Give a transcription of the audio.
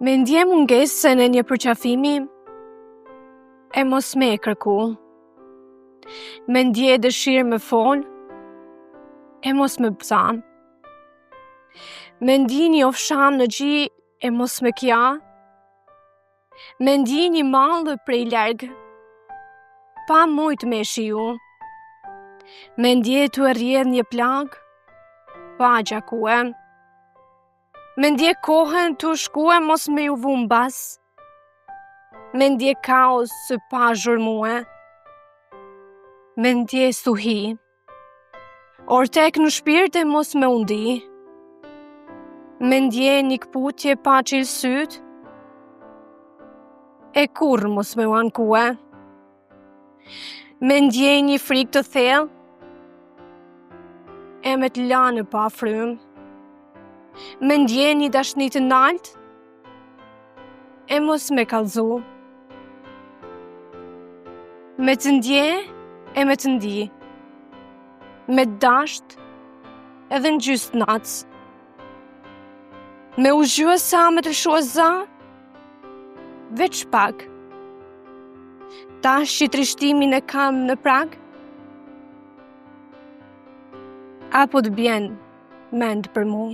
Me ndje mungesën e një përqafimi, e mos me e kërku. Me ndje dëshirë me fol, e mos me bëzam. Me ndje një ofsham në gji, e mos me kja. Me ndje një malë prej largë, pa mujt me shiu. Me ndje të rjedh një plagë, pa gjakue. Me ndje kohën të shkue mos me ju vu mbas. Me ndje kaos së pa zhurmue. Me ndje stuhi. Or tek në shpirte mos me undi. Me ndje një këputje pa qilësyt. E kur mos me u ankue. Me ndje një frik të thellë. E me të lanë pa frymë. Me ndje një dashni të nalt, e mos me kallzu. Me të ndje, e me të ndi. Me dasht, edhe në gjysë natës. Me u zhua sa me të shua za, veç pak. Tash që trishtimin e kam në prag, apo të bjen mend për mu.